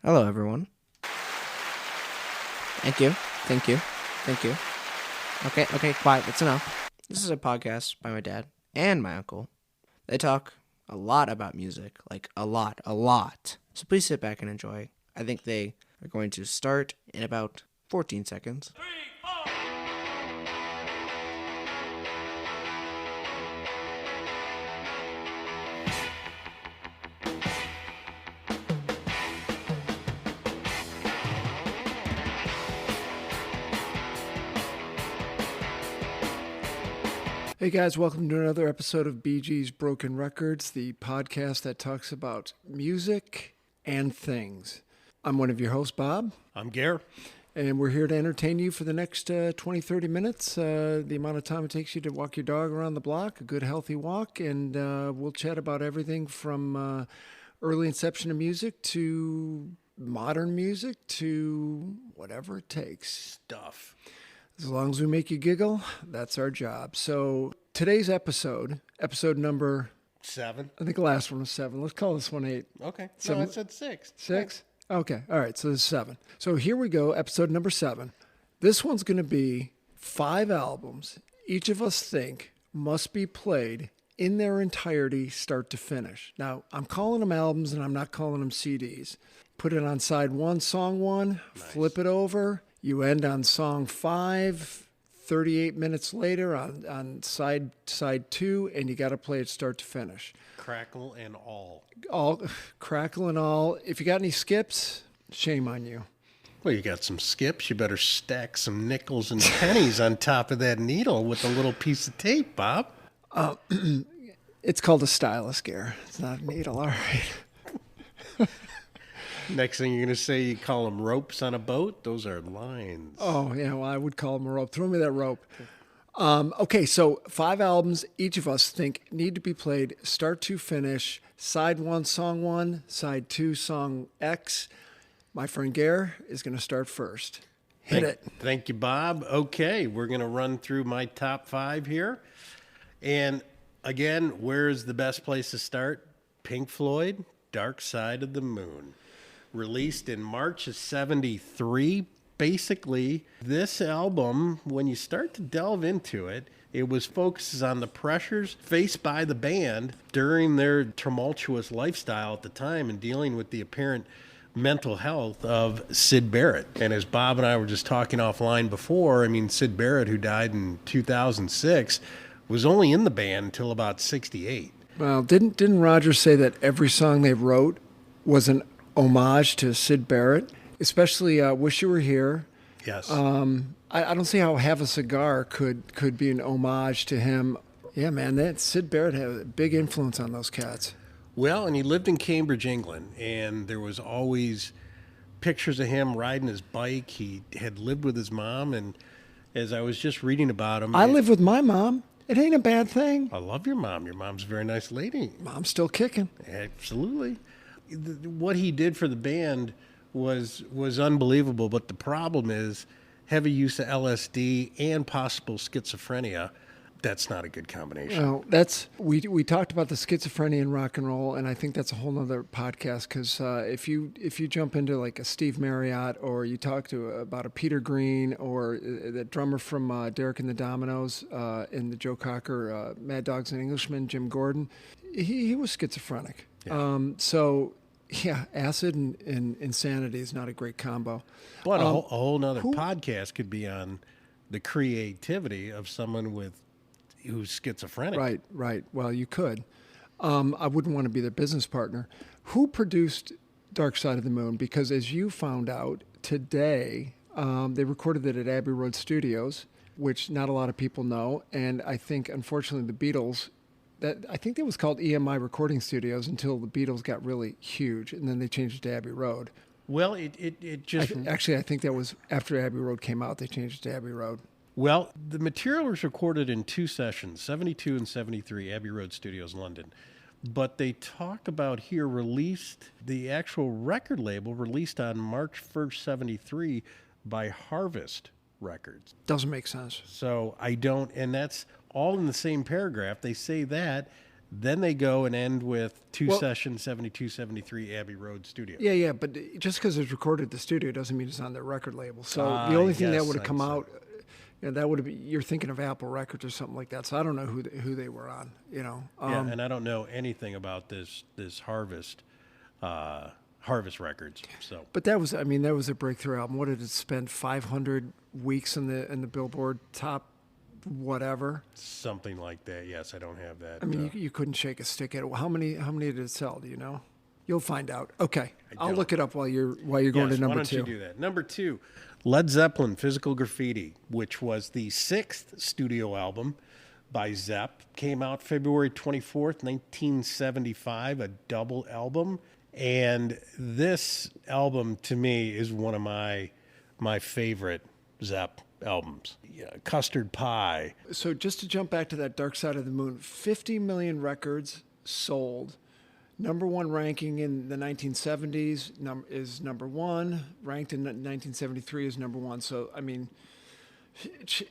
Hello, everyone. Thank you. Thank you. Thank you. Okay, quiet. That's enough. This is a podcast by my dad and my uncle. They talk a lot about music, like a lot. So please sit back and enjoy. I think they are going to start in about 14 seconds. Hey guys, welcome to another episode of BG's Broken Records, the podcast that talks about music and things. I'm one of your hosts, Bob. I'm Gare. And we're here to entertain you for the next 20, 30 minutes, the amount of time it takes you to walk your dog around the block, a good healthy walk, and we'll chat about everything from early inception of music to modern music to whatever it takes. Stuff. As long as we make you giggle, that's our job. So today's episode number 7. I think the last one was 7. Let's call this one 8. Okay. Seven. No, I said 6. 6? Okay. All right. So this is 7. So here we go. Episode number 7. This one's going to be 5 albums each of us think must be played in their entirety, start to finish. Now, I'm calling them albums and I'm not calling them CDs. Put it on side 1, song 1, nice. Flip it over. You end on song 5, 38 minutes later on side 2, and you got to play it start to finish. Crackle and all. All crackle and all. If you got any skips, shame on you. Well, you got some skips. You better stack some nickels and pennies on top of that needle with a little piece of tape, Bob. It's called a stylus, Gare. It's not a needle. All right. Next thing you're going to say, you call them ropes on a boat? Those are lines. Oh, yeah, well, I would call them a rope. Throw me that rope. Okay, so 5 albums each of us think need to be played start to finish. Side 1, song 1. Side 2, song X. My friend Gare is going to start first. Hit it. Thank you, Bob. Okay, we're going to run through my top 5 here. And again, where's the best place to start? Pink Floyd, Dark Side of the Moon. Released in March of 73. Basically, this album, when you start to delve into it, it was focuses on the pressures faced by the band during their tumultuous lifestyle at the time and dealing with the apparent mental health of Syd Barrett. And as Bob and I were just talking offline before, I mean, Syd Barrett, who died in 2006, was only in the band until about 68. Well, didn't Roger say that every song they wrote was an homage to Syd Barrett, especially Wish You Were Here? Yes. I don't see how Have a Cigar could be an homage to him. Yeah, man, that Syd Barrett had a big influence on those cats. Well, and he lived in Cambridge, England, and there was always pictures of him riding his bike. He had lived with his mom, and as I was just reading about him... I live with my mom. It ain't a bad thing. I love your mom. Your mom's a very nice lady. Mom's still kicking. Absolutely. What he did for the band was unbelievable, but the problem is heavy use of LSD and possible schizophrenia. That's not a good combination. Well, that's we talked about the schizophrenia in rock and roll, and I think that's a whole nother podcast because if you jump into like a Steve Marriott or you talk about a Peter Green or the drummer from Derek and the Dominoes and the Joe Cocker Mad Dogs and Englishmen, Jim Gordon, he was schizophrenic. Yeah. So yeah, acid and insanity is not a great combo. But a whole nother podcast could be on the creativity of someone who's schizophrenic. Right. Well, you could. I wouldn't want to be their business partner. Who produced Dark Side of the Moon? Because as you found out today, they recorded it at Abbey Road Studios, which not a lot of people know. And I think, unfortunately, the Beatles, I think it was called EMI Recording Studios until the Beatles got really huge, and then they changed it to Abbey Road. Well, it just... Actually, I think that was after Abbey Road came out, they changed it to Abbey Road. Well, the material was recorded in 2 sessions, 72 and 73, Abbey Road Studios, London. But they talk about here the actual record label released on March 1st, 73 by Harvest Records. Doesn't make sense. So and that's all in the same paragraph. They say that Then they go and end with Two Well- Session 72, 73 Abbey Road Studio. Yeah, but just because it's recorded at the studio doesn't mean it's on their record label. So Ah, the only thing that yes, would have come I'd say. out, that would have been, you're thinking of Apple Records or something like that. So I don't know who they were on, Yeah, and I don't know anything about this Harvest Records. So But that was a breakthrough album. What did it spend 500 weeks in the Billboard top whatever? something like that. Yes, I don't have that. I mean, you couldn't shake a stick at it. How many did it sell? Do you know? You'll find out. Okay, I'll don't. look it up while you're going to Yes, number why don't 2. you do that? Number 2, Led Zeppelin, Physical Graffiti, which was the 6th studio album by Zepp, came out February 24th, 1975, a double album. And this album, to me, is one of my favorite Zepp albums. Yeah, Custard Pie. So just to jump back to that Dark Side of the Moon, 50 million records sold. Number 1 ranking in the 1970s is number 1. Ranked in 1973 is number 1. So, I mean,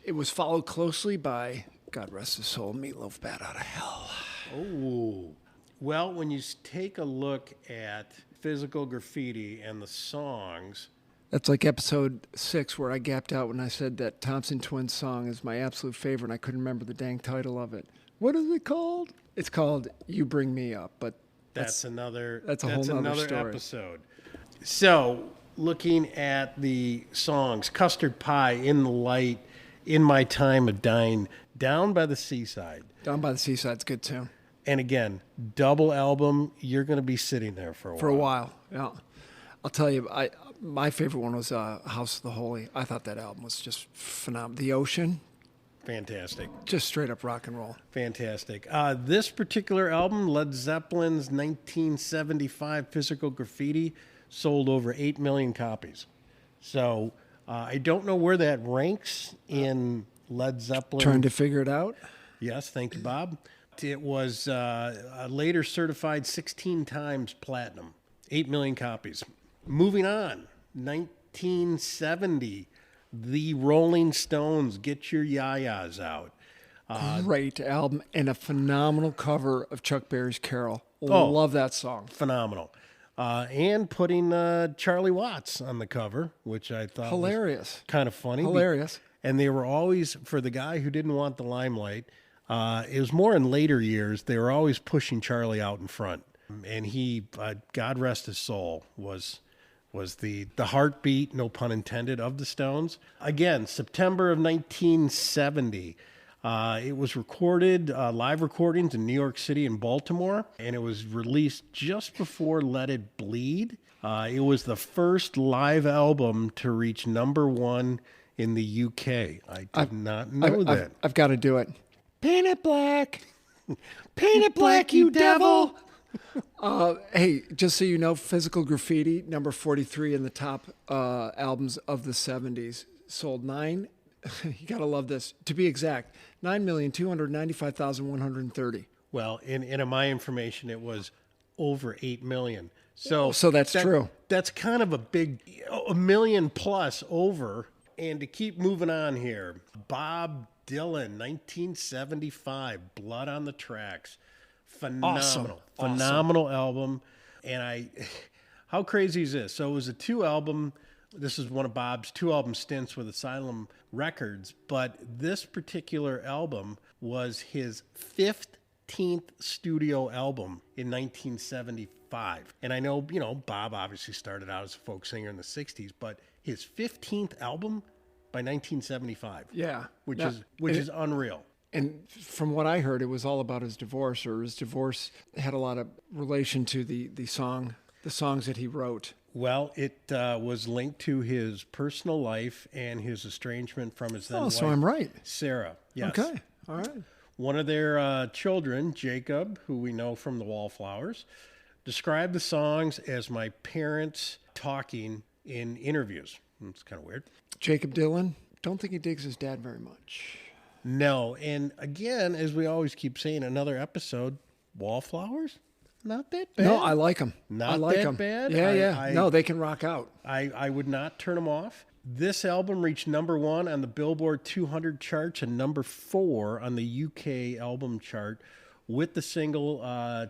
it was followed closely by, God rest his soul, Meatloaf, Bat Out of Hell. Oh. Well, when you take a look at Physical Graffiti and the songs, That's like episode 6 where I gapped out when I said that Thompson Twins song is my absolute favorite and I couldn't remember the dang title of it. What is it called? It's called You Bring Me Up, but that's another that's a whole nother another story. episode. So, looking at the songs, Custard Pie, In the Light, In My Time of Dying, Down by the Seaside. Down by the Seaside's good too. And again, double album, you're going to be sitting there for a while. For a while, yeah. I'll tell you, my favorite one was House of the Holy. I thought that album was just phenomenal. The Ocean, Fantastic. just straight up rock and roll. Fantastic. This particular album, Led Zeppelin's 1975 Physical Graffiti, sold over 8 million copies. So I don't know where that ranks in Led Zeppelin. Trying to figure it out. Yes, thank you, Bob. It was later certified 16 times platinum, 8 million copies. Moving on, 1970, the Rolling Stones, Get Your Yayas Out. Great album and a phenomenal cover of Chuck Berry's Carol. Oh. Love that song. Phenomenal. And putting Charlie Watts on the cover, which I thought Hilarious. was kind of funny. Hilarious. And they were always, for the guy who didn't want the limelight, it was more in later years, they were always pushing Charlie out in front. And he, God rest his soul, was the heartbeat, no pun intended, of the Stones. Again, September of 1970. It was recorded, live recordings in New York City and Baltimore, and it was released just before Let It Bleed. It was the first live album to reach number 1 in the UK. I did not know that. I've got to do it. Paint it black. Paint it black, you devil. Hey, just so you know, Physical Graffiti, number 43 in the top albums of the 70s, sold 9. You got to love this. To be exact, 9,295,130. Well, in my information, it was over 8 million. So that's true. That's kind of a big, a million plus over. And to keep moving on here, Bob Dylan, 1975, Blood on the Tracks. Phenomenal. Awesome. Phenomenal album. And how crazy is this? So it was a 2-album. This is one of Bob's 2-album stints with Asylum Records, but this particular album was his 15th studio album in 1975. And I know, Bob obviously started out as a folk singer in the 60s, but his 15th album by 1975. Yeah. Which is unreal. And from what I heard, it was all about his divorce, or his divorce had a lot of relation to the songs that he wrote. Well, it was linked to his personal life and his estrangement from his then wife, so I'm right. Sarah. Yes. Okay. All right. One of their children, Jacob, who we know from the Wallflowers, described the songs as my parents talking in interviews. It's kind of weird. Jacob Dylan, don't think he digs his dad very much. No. And again, as we always keep saying, another episode, Wallflowers, not that bad. No, I like them. Not I like that them. bad? Yeah. No, they can rock out. I would not turn them off. This album reached number 1 on the Billboard 200 charts and number 4 on the UK album chart with the single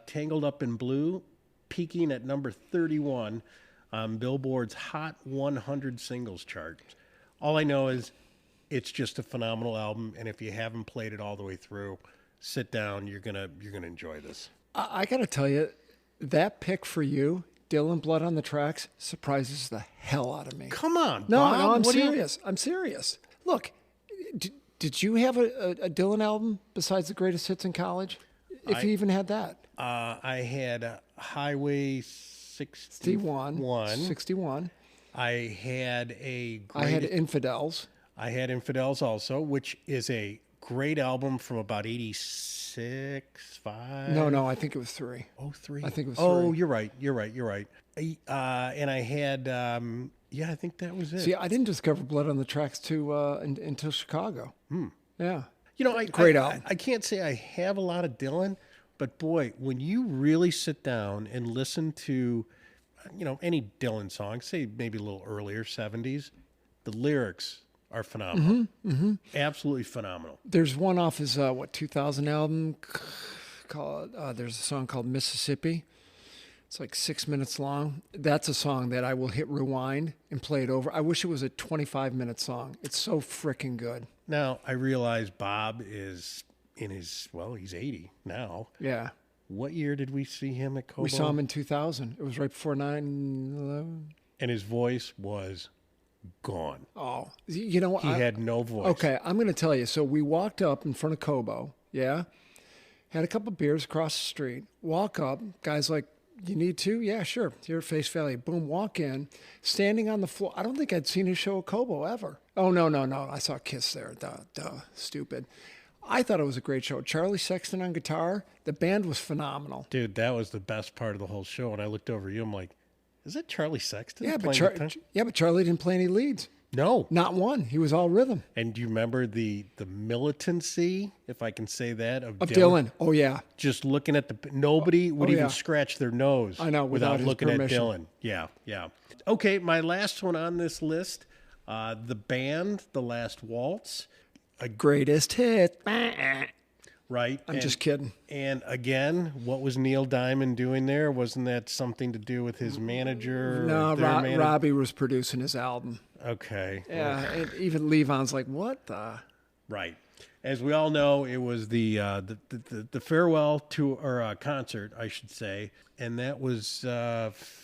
Tangled Up in Blue, peaking at number 31 on Billboard's Hot 100 Singles chart. All I know is it's just a phenomenal album, and if you haven't played it all the way through, sit down. You're gonna enjoy this. I got to tell you, that pick for you, Dylan Blood on the Tracks, surprises the hell out of me. Come on, No, Bob. no, I'm What do you- serious. I'm serious. Look, did you have a Dylan album besides the greatest hits in college? If you even had that. I had Highway 61. 61. I had a I had great. Infidels. I had Infidels also, which is a great album from about 86, 5. No, I think it was 3. Oh, 3. I think it was Oh, 3. you're right. And I had, I think that was it. See, I didn't discover Blood on the Tracks until Chicago. Yeah. You know, Great album. I can't say I have a lot of Dylan, but boy, when you really sit down and listen to, any Dylan song, say maybe a little earlier, 70s, the lyrics are phenomenal. Absolutely phenomenal. There's one off his 2000 album called. There's a song called Mississippi. It's like 6 minutes long. That's a song that I will hit rewind and play it over. I wish it was a 25-minute song. It's so freaking good. Now, I realize Bob is he's 80 now. Yeah. What year did we see him at Cobo? We saw him in 2000. It was right before 9/11. And his voice was gone. Oh, you know what? He had no voice. Okay, I'm going to tell you. So we walked up in front of Cobo, yeah? Had a couple beers across the street. Walk up. Guy's like, you need to? Yeah, sure. You're at face value. Boom, walk in. Standing on the floor. I don't think I'd seen his show at Cobo ever. Oh, no. I saw Kiss there. Duh. Stupid. I thought it was a great show. Charlie Sexton on guitar. The band was phenomenal. Dude, that was the best part of the whole show. And I looked over at you, I'm like, is that Charlie Sexton? Yeah, playing but guitar? Charlie didn't play any leads. No. Not one. He was all rhythm. And do you remember the militancy, if I can say that, of Dylan. Oh, yeah. Just looking at nobody would even yeah. scratch their nose I know, without his looking permission. at Dylan. Yeah. Okay, my last one on this list, the band, The Last Waltz, Greatest hit. right? I'm just kidding. And again, what was Neil Diamond doing there? Wasn't that something to do with his manager? No, or their manager? Robbie was producing his album. Okay. Yeah, and even Levon's like, what the? Right. As we all know, it was the farewell tour or concert, I should say, and that was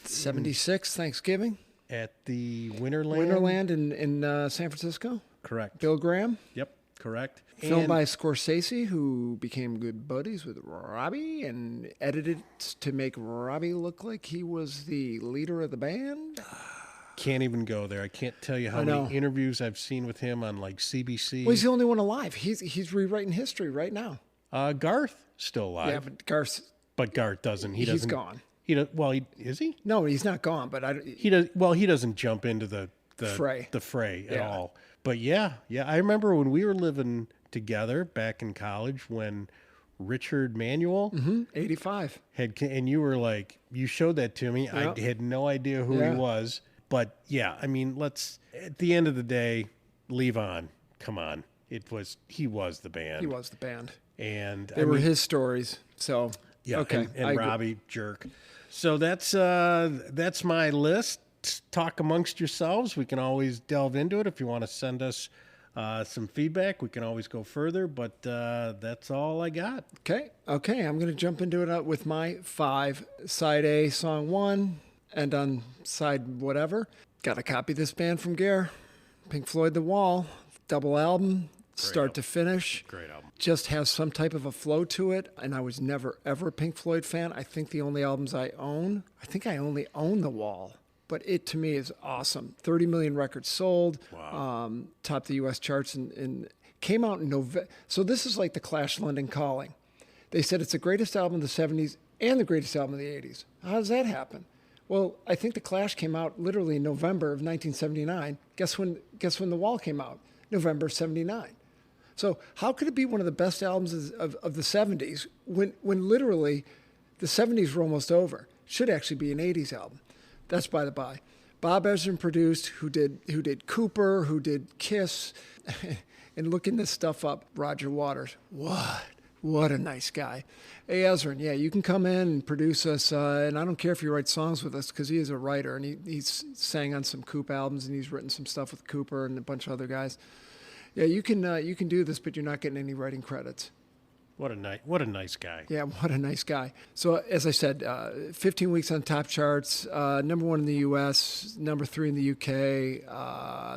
76 Thanksgiving, at the Winterland. Winterland in San Francisco. Correct. Bill Graham, Yep. Correct. filmed And- by Scorsese, who became good buddies with Robbie and edited to make Robbie look like he was the leader of the band. Can't even go there. I can't tell you how I know. many interviews I've seen with him on like CBC. Well, he's the only one alive. He's rewriting history right now. Garth still alive, Yeah, but Garth, but Garth doesn't. He he's doesn't. gone. He does. Well, is he? No, he's not gone. But He does. Well, he doesn't jump into the Fray. the fray at Yeah. all. But yeah. I remember when we were living together back in college when Richard Manuel 85. and you were like, you showed that to me. Yeah. I had no idea who Yeah. he was. But yeah, I mean, at the end of the day, Levon, come on. He was the band. He was the band. And They were his stories. So yeah, okay, I and agree. Robbie jerk. So that's my list. Talk amongst yourselves. We can always delve into it. If you want to send us some feedback, we can always go further. But that's all I got. Okay, I'm going to jump into it with my 5. Side A, song 1, and on side whatever. Got to copy this band from Gare. Pink Floyd, The Wall, double album, start to finish. Great album. Just has some type of a flow to it, and I was never, ever a Pink Floyd fan. I think the only albums I own, I think I only own The Wall. But it, to me, is awesome. 30 million records sold. Wow. Topped the U.S. charts and came out in November. So this is like the Clash London Calling. They said it's the greatest album of the 70s and the greatest album of the 80s. How does that happen? Well, I think the Clash came out literally in November of 1979. Guess when The Wall came out? November 79. So how could it be one of the best albums of the 70s when literally the 70s were almost over? Should actually be an 80s album. That's by the by. Bob Ezrin produced, who did Cooper, who did Kiss, and looking this stuff up, Roger Waters. What a nice guy. Hey, Ezrin, yeah, you can come in and produce us, and I don't care if you write songs with us because he is a writer, and he's sang on some Coop albums, and he's written some stuff with Cooper and a bunch of other guys. Yeah, you can do this, but you're not getting any writing credits. What a nice guy. Yeah, what a nice guy. So, as I said, 15 weeks on top charts, number 1 in the U.S., number 3 in the U.K.,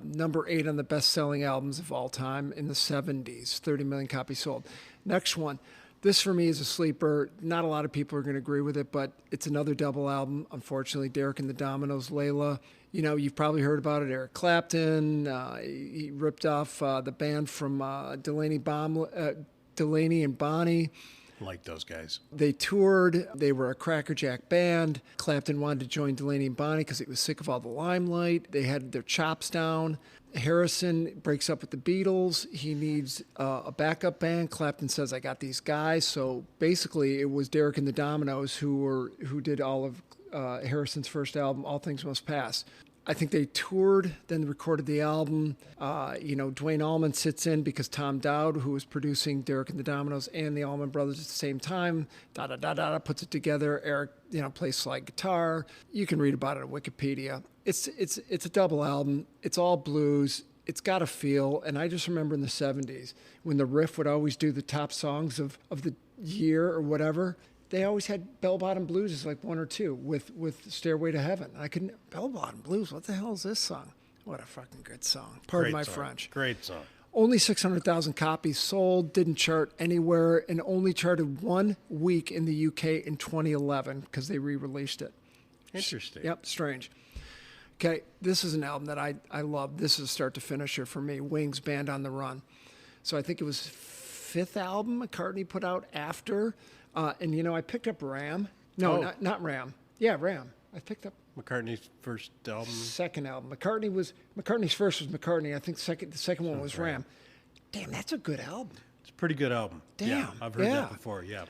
number 8 on the best-selling albums of all time in the 70s, 30 million copies sold. Next one. This, for me, is a sleeper. Not a lot of people are going to agree with it, but it's another double album, unfortunately. Derek and the Dominoes, Layla. You know, you've probably heard about it. Eric Clapton. He ripped off the band from Delaney and Bonnie. Like those guys. They toured. They were a crackerjack band. Clapton wanted to join Delaney and Bonnie because he was sick of all the limelight. They had their chops down. Harrison breaks up with the Beatles. He needs a backup band. Clapton says, I got these guys. So basically, it was Derek and the Dominoes who did all of Harrison's first album, All Things Must Pass. I think they toured, then recorded the album. Dwayne Allman sits in because Tom Dowd, who was producing Derek and the Dominoes and the Allman Brothers at the same time, puts it together. Eric, plays slide guitar. You can read about it on Wikipedia. It's a double album. It's all blues. It's got a feel. And I just remember in the 70s when the Riff would always do the top songs of the year or whatever. They always had Bell Bottom Blues as like 1 or 2 with Stairway to Heaven. I couldn't, Bell Bottom Blues, what the hell is this song? What a fucking good song. Pardon my French. Great song. Only 600,000 copies sold, didn't chart anywhere, and only charted 1 week in the UK in 2011 because they re-released it. Interesting. Yep, strange. Okay, this is an album that I love. This is start to finisher for me, Wings, Band on the Run. So I think it was 5th album McCartney put out after. And I picked up Ram. No, not Ram. Yeah, Ram. I picked up McCartney's first album. Second album. McCartney's first was McCartney. I think the second one was Ram. Damn, that's a good album. It's a pretty good album. Damn. Yeah, I've heard that before. Yeah.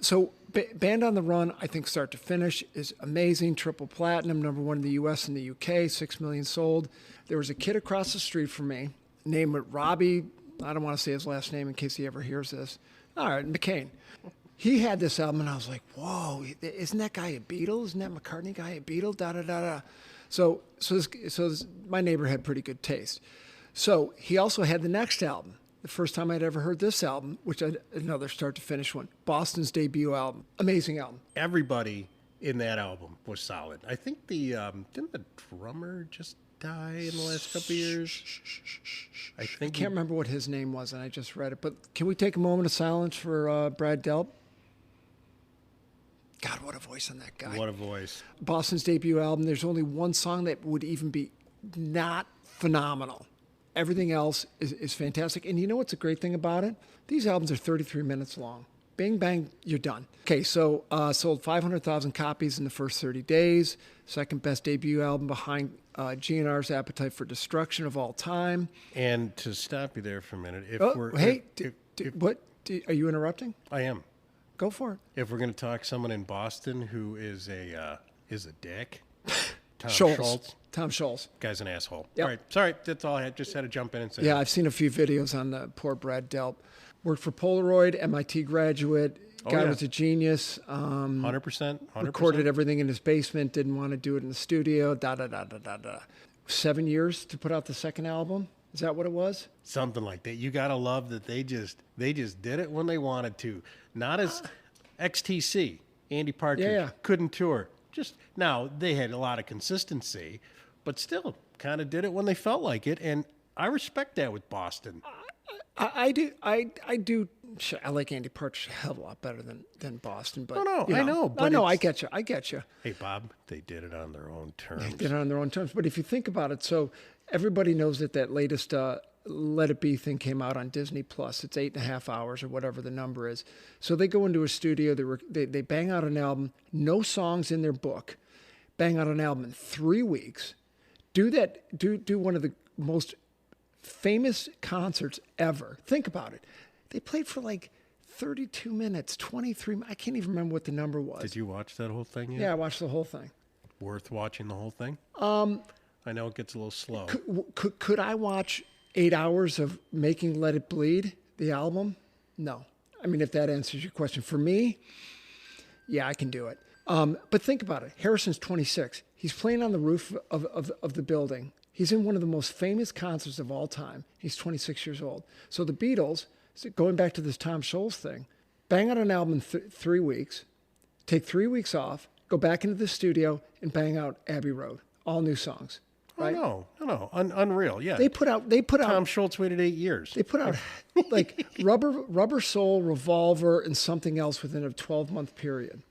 So Band on the Run, I think start to finish is amazing. Triple platinum, number 1 in the U.S. and the UK, 6 million sold. There was a kid across the street from me named Robbie. I don't want to say his last name in case he ever hears this. All right, McCain. He had this album, and I was like, whoa, isn't that guy a Beatle? Isn't that McCartney guy a Beatle? Da-da-da-da. So my neighbor had pretty good taste. So he also had the next album, the first time I'd ever heard this album, which another start to finish one, Boston's debut album. Amazing album. Everybody in that album was solid. I think didn't the drummer just die in the last couple of years? I can't remember what his name was, and I just read it. But can we take a moment of silence for Brad Delp? God, what a voice on that guy. What a voice. Boston's debut album, there's only one song that would even be not phenomenal. Everything else is fantastic. And you know what's a great thing about it? These albums are 33 minutes long. Bing, bang, you're done. Okay, so sold 500,000 copies in the first 30 days. Second best debut album behind GNR's Appetite for Destruction of all time. And to stop you there for a minute, are you interrupting? I am. Go for it. If we're going to talk someone in Boston who is a dick, Tom Scholz. Tom Scholz. Guy's an asshole. Yep. All right, sorry, that's all I had. Just had to jump in and say. Yeah, I've seen a few videos on the poor Brad Delp. Worked for Polaroid, MIT graduate. Guy was a genius. 100%. Recorded everything in his basement. Didn't want to do it in the studio. 7 years to put out the second album. Is that what it was? Something like that. You gotta love that they just did it when they wanted to. Not as XTC, Andy Partridge couldn't tour. Just now they had a lot of consistency, but still kind of did it when they felt like it, and I respect that with Boston. I do. I like Andy Partridge a hell of a lot better than Boston. But I know. But I get you. Hey, Bob, they did it on their own terms. They did it on their own terms. But if you think about it, so everybody knows that latest Let It Be thing came out on Disney Plus. It's 8.5 hours or whatever the number is. So they go into a studio. They bang out an album. No songs in their book. Bang out an album in 3 weeks. Do that. Do one of the most famous concerts ever. Think about it. They played for like 32 minutes, 23. I can't even remember what the number was. Did you watch that whole thing yet? Yeah, I watched the whole thing. Worth watching the whole thing? I know it gets a little slow. Could I watch 8 hours of Making Let It Bleed, the album? No. I mean, if that answers your question. For me, yeah, I can do it. But think about it. Harrison's 26. He's playing on the roof of the building. He's in one of the most famous concerts of all time. He's 26 years old. So the Beatles, going back to this Tom Scholz thing, bang out an album in 3 weeks, take 3 weeks off, go back into the studio, and bang out Abbey Road. All new songs. Right? Oh, no. Unreal. Yeah. They put out Tom Scholz waited 8 years. They put out like Rubber Soul, Revolver, and something else within a 12-month period.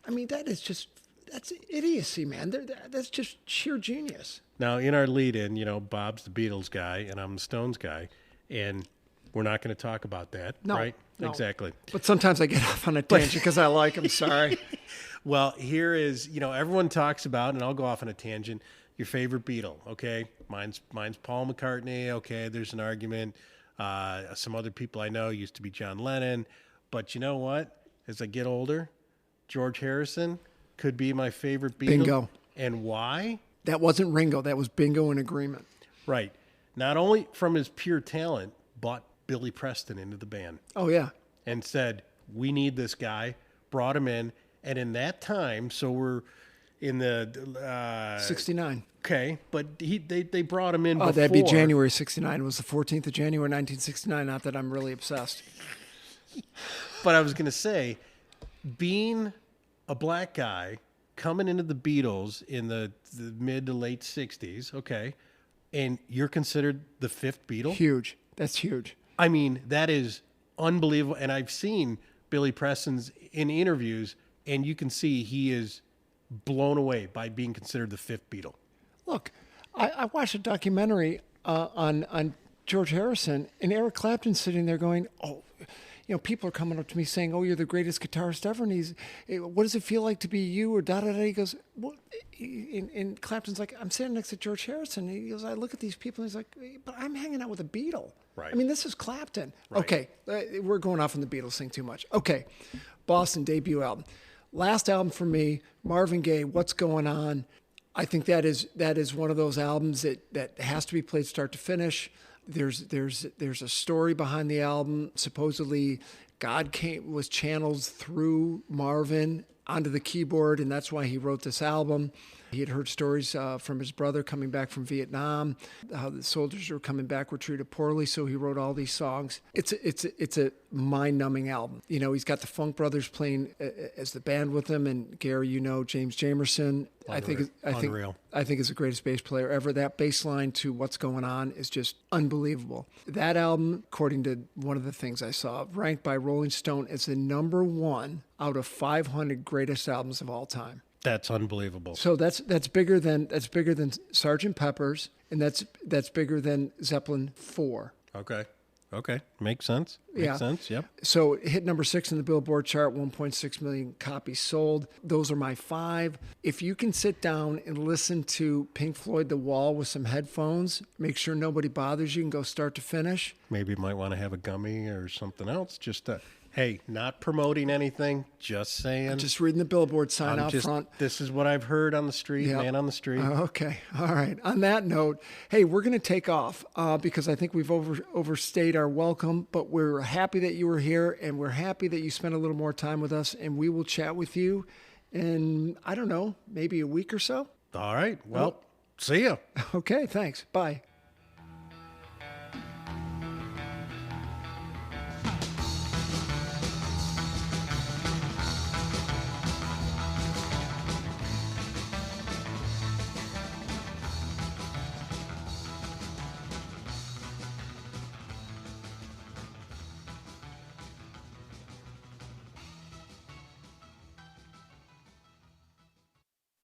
I mean, that's idiocy, man. That's just sheer genius. Now, in our lead-in, Bob's the Beatles guy, and I'm the Stones guy, and we're not going to talk about that, No, right? no. Exactly. But sometimes I get off on a tangent because I like them. Sorry. Well, here is, everyone talks about, and I'll go off on a tangent, your favorite Beatle, okay? Mine's Paul McCartney, okay? There's an argument. Some other people I know used to be John Lennon. But you know what? As I get older, George Harrison could be my favorite Beatle. Bingo. And why? That wasn't Ringo. That was bingo in agreement. Right. Not only from his pure talent, but Billy Preston into the band Oh, yeah. and said, we need this guy, brought him in. And in that time, so we're in the 69. Okay, but they brought him in Oh, before. that'd be January 69. It was the 14th of January, 1969. Not that I'm really obsessed. But I was going to say, being a black guy coming into the Beatles in the mid to late 60s, okay, and you're considered the fifth Beatle? Huge. That's huge. I mean, that is unbelievable. And I've seen Billy Preston's in interviews, and you can see he is blown away by being considered the fifth Beatle. Look, I watched a documentary on George Harrison, and Eric Clapton sitting there going, "Oh, people are coming up to me saying, 'Oh, you're the greatest guitarist ever.'" And what does it feel like to be you?" Or da da da. He goes, "What?" And Clapton's like, "I'm sitting next to George Harrison." And he goes, "I look at these people." And he's like, "But I'm hanging out with a Beatle." Right. I mean, this is Clapton. Right. Okay, we're going off on the Beatles thing too much. Okay, Boston debut album, last album for me, Marvin Gaye. What's Going On? I think that is one of those albums that has to be played start to finish. There's a story behind the album. Supposedly, God was channeled through Marvin onto the keyboard, and that's why he wrote this album. He had heard stories from his brother coming back from Vietnam, how the soldiers were coming back were treated poorly, so he wrote all these songs. It's a mind-numbing album. He's got the Funk Brothers playing as the band with him, and Gary, James Jamerson. Unreal. I think is the greatest bass player ever. That bass line to What's Going On is just unbelievable. That album, according to one of the things I saw, ranked by Rolling Stone as the number 1 out of 500 greatest albums of all time. That's unbelievable. So that's bigger than Sgt. Pepper's, and that's bigger than Zeppelin 4. Okay. Makes sense. Makes sense. Yep. So it hit number 6 in the Billboard chart, 1.6 million copies sold. Those are my 5. If you can sit down and listen to Pink Floyd The Wall with some headphones, make sure nobody bothers you and go start to finish. Maybe you might want to have a gummy or something else. Just hey, not promoting anything, just saying. Just reading the Billboard sign out front. This is what I've heard on the street, Yep. man on the street. Okay. All right. On that note, hey, we're going to take off because I think we've overstayed our welcome, but we're happy that you were here, and we're happy that you spent a little more time with us, and we will chat with you in, I don't know, maybe a week or so. All right. Well, see ya. Okay. Thanks. Bye.